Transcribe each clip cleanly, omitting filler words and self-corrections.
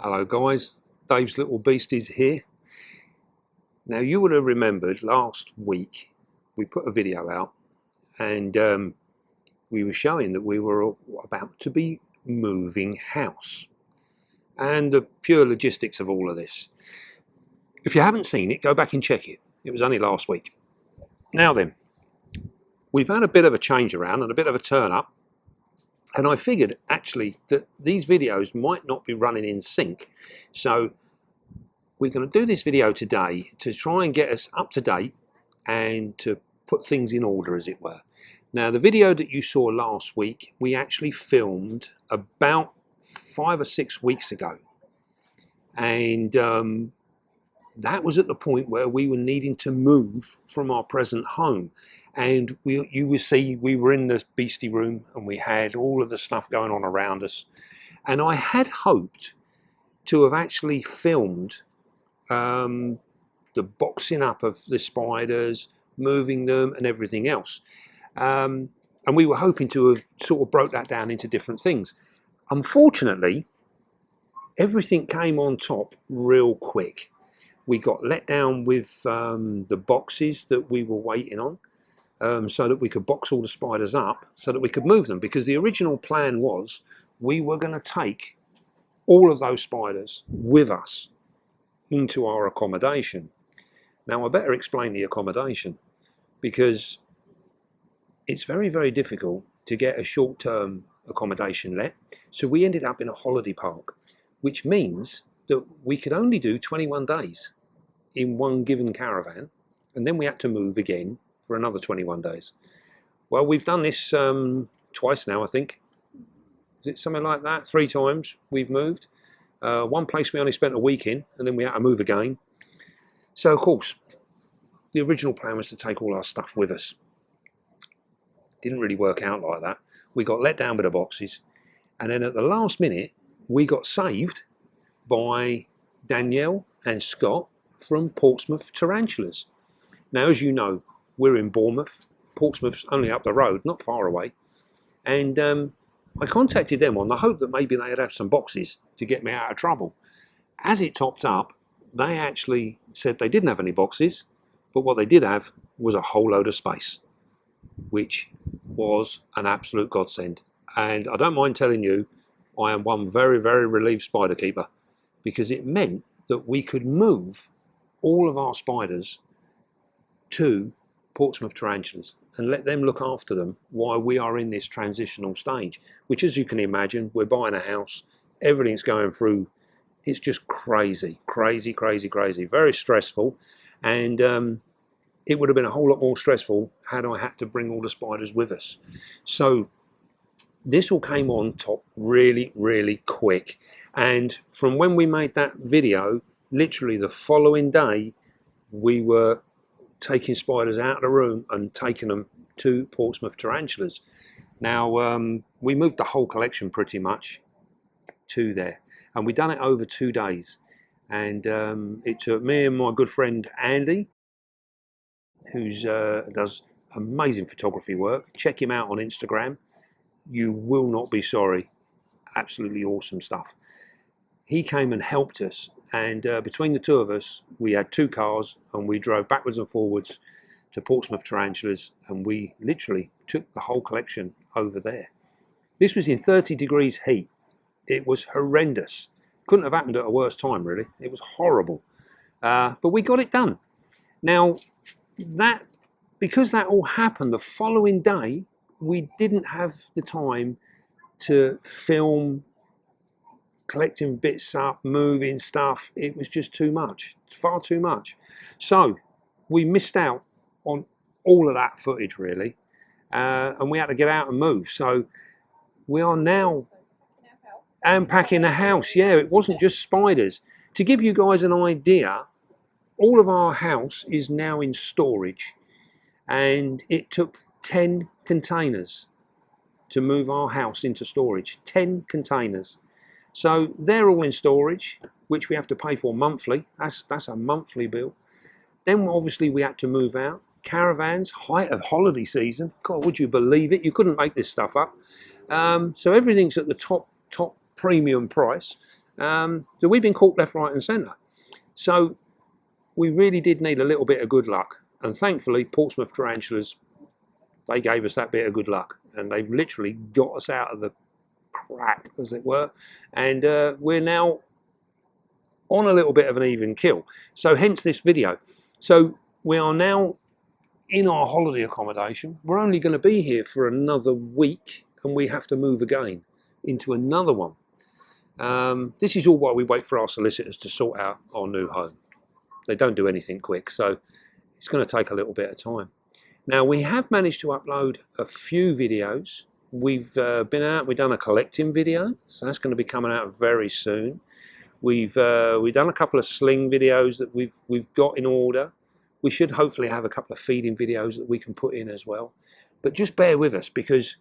Hello guys, Dave's Little Beasties here. Now you would have remembered last week we put a video out and we were showing that we were about to be moving house and the pure logistics of all of this. If you haven't seen it, go back and check it. It was only last week. Now then, we've had a bit of a change around and a bit of a turn up, and I figured actually that these videos might not be running in sync, so we're going to do this video today to try and get us up to date and to put things in order, as it were. Now, the video that you saw last week, we actually filmed about 5 or 6 weeks ago. And that was at the point where we were needing to move from our present home. And you will see we were in the beastie room and we had all of the stuff going on around us. And I had hoped to have actually filmed the boxing up of the spiders, moving them and everything else. And we were hoping to have sort of broke that down into different things. Unfortunately, everything came on top real quick. We got let down with the boxes that we were waiting on, so that we could box all the spiders up so that we could move them, because the original plan was we were going to take all of those spiders with us into our accommodation. Now I better explain the accommodation, because it's very, very difficult to get a short-term accommodation let. So we ended up in a holiday park, which means that we could only do 21 days in one given caravan, and then we had to move again for another 21 days. Well, we've done this twice now, I think. Is it something like that? 3 times we've moved. One place we only spent a week in, and then we had to move again. So, of course, the original plan was to take all our stuff with us. Didn't really work out like that. We got let down with the boxes, and then at the last minute, we got saved by Danielle and Scott from Portsmouth Tarantulas. Now, as you know, we're in Bournemouth. Portsmouth's only up the road, not far away. And I contacted them on the hope that maybe they'd have some boxes to get me out of trouble. As it topped up, they actually said they didn't have any boxes, but what they did have was a whole load of space, which was an absolute godsend. And I don't mind telling you, I am one very, very relieved spider keeper, because it meant that we could move all of our spiders to Portsmouth Tarantulas and let them look after them while we are in this transitional stage, which, as you can imagine, we're buying a house, everything's going through, it's just crazy, crazy, crazy, crazy, very stressful. And it would have been a whole lot more stressful had I had to bring all the spiders with us. So this all came on top really, really quick. And from when we made that video, literally the following day, we were taking spiders out of the room and taking them to Portsmouth Tarantulas. Now, we moved the whole collection pretty much to there, and we done it over 2 days. And it took me and my good friend Andy, who does amazing photography work. Check him out on Instagram. You will not be sorry. Absolutely awesome stuff. He came and helped us, and between the two of us, we had 2 cars and we drove backwards and forwards to Portsmouth Tarantulas, and we literally took the whole collection over there. This was in 30 degrees heat. It was horrendous. Couldn't have happened at a worse time, really. It was horrible. But we got it done. Now, because that all happened the following day, we didn't have the time to film collecting bits up, moving stuff. It was just too much, far too much. So we missed out on all of that footage, really, and we had to get out and move. So we are now unpacking the house. Yeah, it wasn't just spiders. To give you guys an idea, all of our house is now in storage, and it took 10 containers to move our house into storage. 10 containers. So they're all in storage, which we have to pay for monthly. That's a monthly bill. Then obviously we had to move out. Caravans, height of holiday season. God, would you believe it? You couldn't make this stuff up. So everything's at the top premium price. So we've been caught left, right and centre. So we really did need a little bit of good luck. And thankfully, Portsmouth tarantulas, they gave us that bit of good luck. And they've literally got us out of the crap, as it were. And we're now on a little bit of an even kill. So hence this video. So we are now in our holiday accommodation. We're only going to be here for another week, and we have to move again into another one. This is all while we wait for our solicitors to sort out our new home. They don't do anything quick, so it's going to take a little bit of time. Now, we have managed to upload a few videos. We've done a collecting video, so that's going to be coming out very soon. We've done a couple of sling videos that we've got in order. We should hopefully have a couple of feeding videos that we can put in as well. But just bear with us, because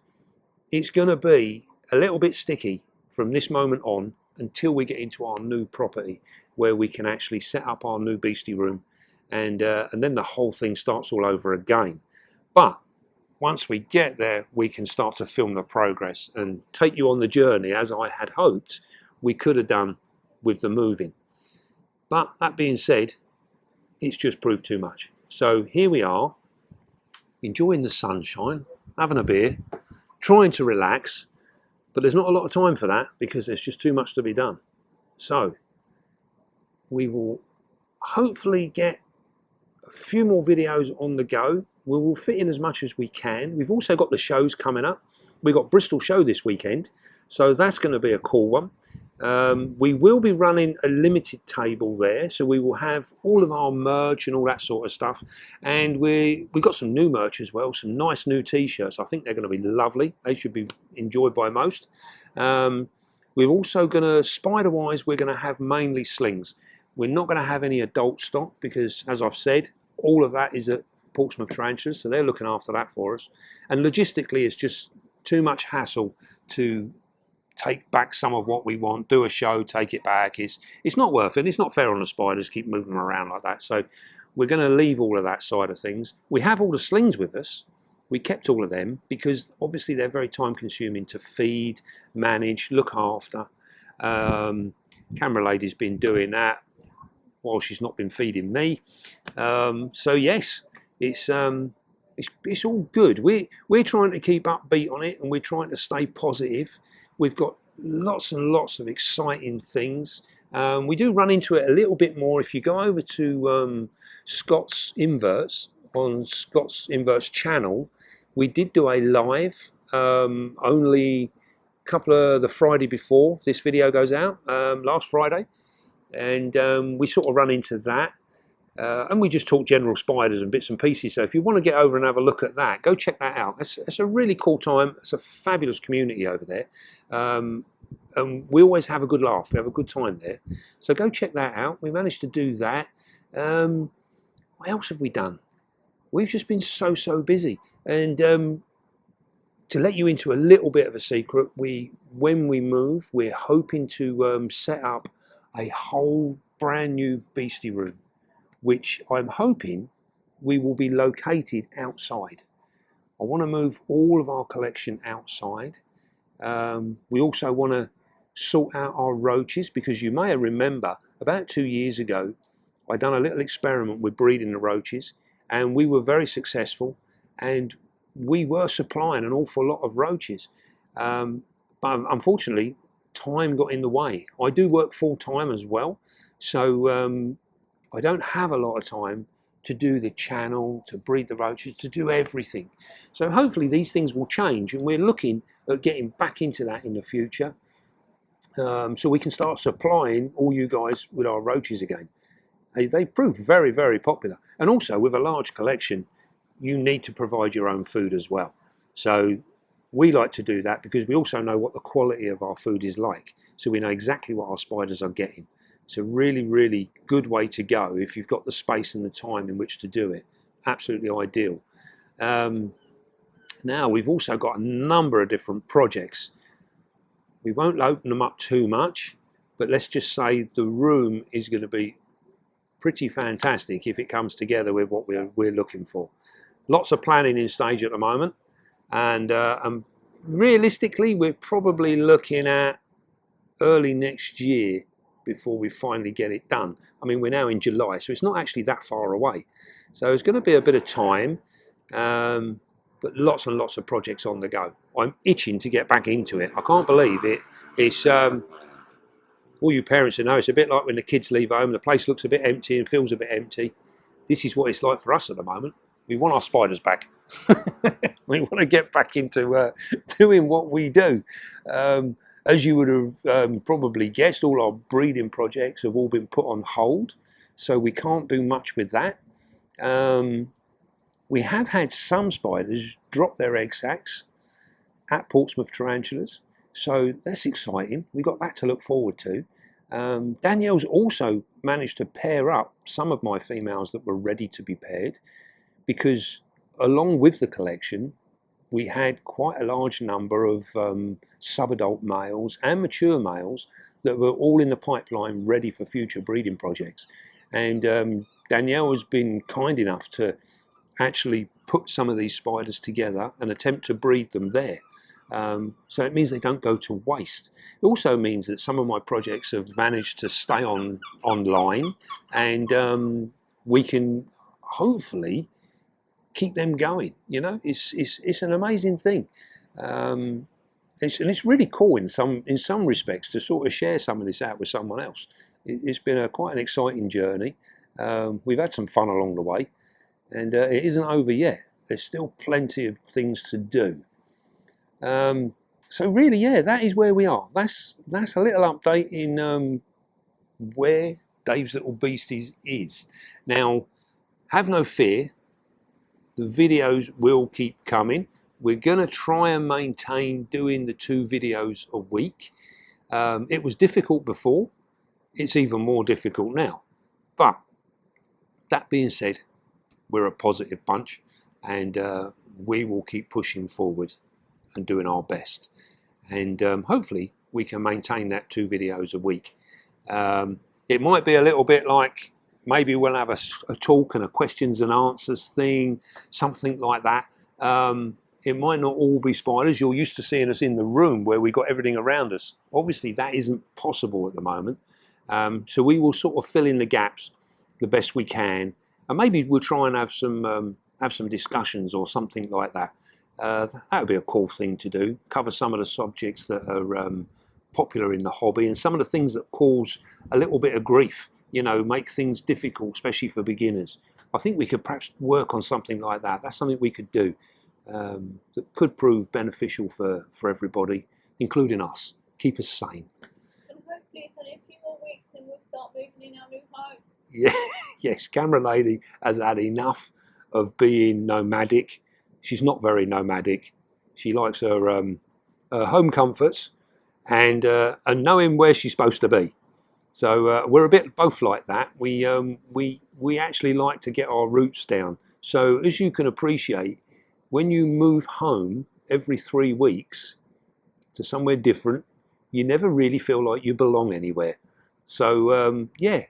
it's going to be a little bit sticky from this moment on until we get into our new property, where we can actually set up our new beastie room, and then the whole thing starts all over again. But once we get there, we can start to film the progress and take you on the journey, as I had hoped we could have done with the moving. But that being said, it's just proved too much. So here we are, enjoying the sunshine, having a beer, trying to relax, but there's not a lot of time for that because there's just too much to be done. So we will hopefully get a few more videos on the go. We will fit in as much as we can. We've also got the shows coming up. We've got Bristol show this weekend, so that's going to be a cool one. We will be running a limited table there, so we will have all of our merch and all that sort of stuff. And we've got some new merch as well, some nice new t-shirts. I think they're going to be lovely. They should be enjoyed by most. We're also going to, spider-wise, we're going to have mainly slings. We're not going to have any adult stock because, as I've said, all of that is at Portsmouth Tarantulas, so they're looking after that for us. And logistically, it's just too much hassle to take back some of what we want, do a show, take it back. It's not worth it. It's not fair on the spiders, keep moving them around like that. So we're going to leave all of that side of things. We have all the slings with us. We kept all of them because obviously they're very time consuming to feed, manage, look after. Camera lady's been doing that while she's not been feeding me. So yes, it's all good. We're trying to keep upbeat on it, and we're trying to stay positive. We've got lots and lots of exciting things. We do run into it a little bit more if you go over to Scott's Inverts on Scott's Inverts channel. We did do a live only a couple of the Friday before this video goes out, last Friday, and we sort of run into that. And we just talk general spiders and bits and pieces. So if you want to get over and have a look at that, go check that out. It's a really cool time. It's a fabulous community over there. And we always have a good laugh. We have a good time there. So go check that out. We managed to do that. What else have we done? We've just been so busy. And to let you into a little bit of a secret, when we move, we're hoping to set up a whole brand new beastie room, which I'm hoping we will be located outside. I want to move all of our collection outside. We also want to sort out our roaches, because you may remember about 2 years ago I done a little experiment with breeding the roaches, and we were very successful, and we were supplying an awful lot of roaches. But unfortunately, time got in the way. I do work full time as well, so I don't have a lot of time to do the channel, to breed the roaches, to do everything. So hopefully these things will change, and we're looking at getting back into that in the future, so we can start supplying all you guys with our roaches again. They proved very popular, and also with a large collection you need to provide your own food as well. So we like to do that because we also know what the quality of our food is like, so we know exactly what our spiders are getting. It's a really good way to go if you've got the space and the time in which to do it. Absolutely ideal. Now we've also got a number of different projects. We won't open them up too much, but let's just say the room is going to be pretty fantastic if it comes together with what we're looking for. Lots of planning in stage at the moment, and realistically we're probably looking at early next year before we finally get it done. I mean, we're now in July, so it's not actually that far away. So it's going to be a bit of time, but lots and lots of projects on the go. I'm itching to get back into it. I can't believe it. It's all you parents who know, it's a bit like when the kids leave home, the place looks a bit empty and feels a bit empty. This is what it's like for us at the moment. We want our spiders back. We want to get back into doing what we do. As you would have probably guessed, all our breeding projects have all been put on hold, so we can't do much with that. We have had some spiders drop their egg sacs at Portsmouth tarantulas, so that's exciting. We've got that to look forward to. Danielle's also managed to pair up some of my females that were ready to be paired, because along with the collection, we had quite a large number of sub-adult males and mature males that were all in the pipeline ready for future breeding projects. And Danielle has been kind enough to actually put some of these spiders together and attempt to breed them there. So it means they don't go to waste. It also means that some of my projects have managed to stay online, and we can hopefully keep them going. You know, it's an amazing thing. And it's really cool in some respects to sort of share some of this out with someone else. It's been quite an exciting journey. We've had some fun along the way, and it isn't over yet. There's still plenty of things to do. So really, yeah, that is where we are. That's a little update in where Dave's Little Beasties is. Now, have no fear. The videos will keep coming. We're going to try and maintain doing the 2 videos a week. It was difficult before. It's even more difficult now. But that being said, we're a positive bunch, and we will keep pushing forward and doing our best. And hopefully we can maintain that 2 videos a week. It might be a little bit like, maybe we'll have a talk and a questions and answers thing, something like that. It might not all be spiders. You're used to seeing us in the room where we got everything around us. Obviously that isn't possible at the moment. So we will sort of fill in the gaps the best we can, and maybe we'll try and have some discussions or something like that. That would be a cool thing to do. Cover some of the subjects that are popular in the hobby, and some of the things that cause a little bit of grief. You know, make things difficult, especially for beginners. I think we could perhaps work on something like that. That's something we could do that could prove beneficial for everybody, including us. Keep us sane. And hopefully it's only a few more weeks and we'll start moving in our new home. Yeah, yes, Camera Lady has had enough of being nomadic. She's not very nomadic. She likes her home comforts and knowing where she's supposed to be. So we're a bit both like that. We actually like to get our roots down. So as you can appreciate, when you move home every 3 weeks to somewhere different, you never really feel like you belong anywhere. So yeah,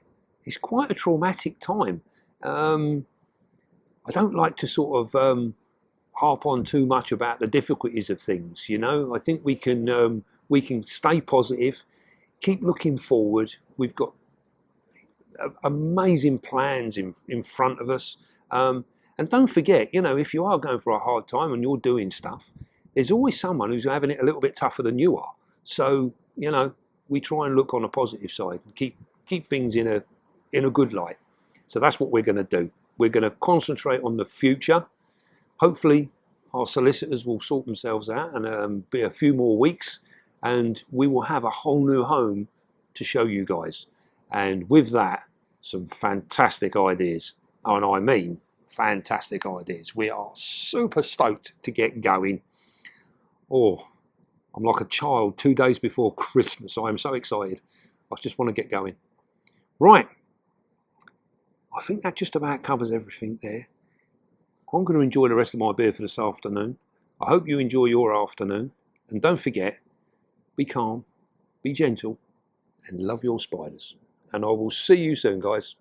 it's quite a traumatic time. I don't like to sort of harp on too much about the difficulties of things. You know, I think we can stay positive, keep looking forward. We've got amazing plans in front of us. And don't forget, you know, if you are going for a hard time and you're doing stuff, there's always someone who's having it a little bit tougher than you are. So, you know, we try and look on a positive side and keep things in a good light. So that's what we're going to do. We're going to concentrate on the future. Hopefully our solicitors will sort themselves out and be a few more weeks, and we will have a whole new home to show you guys. And with that, some fantastic ideas. And I mean fantastic ideas. We are super stoked to get going. Oh, I'm like a child 2 days before Christmas. I am so excited. I just want to get going. Right. I think that just about covers everything there. I'm going to enjoy the rest of my beer for this afternoon. I hope you enjoy your afternoon. And don't forget, be calm, be gentle, and love your spiders. And I will see you soon, guys.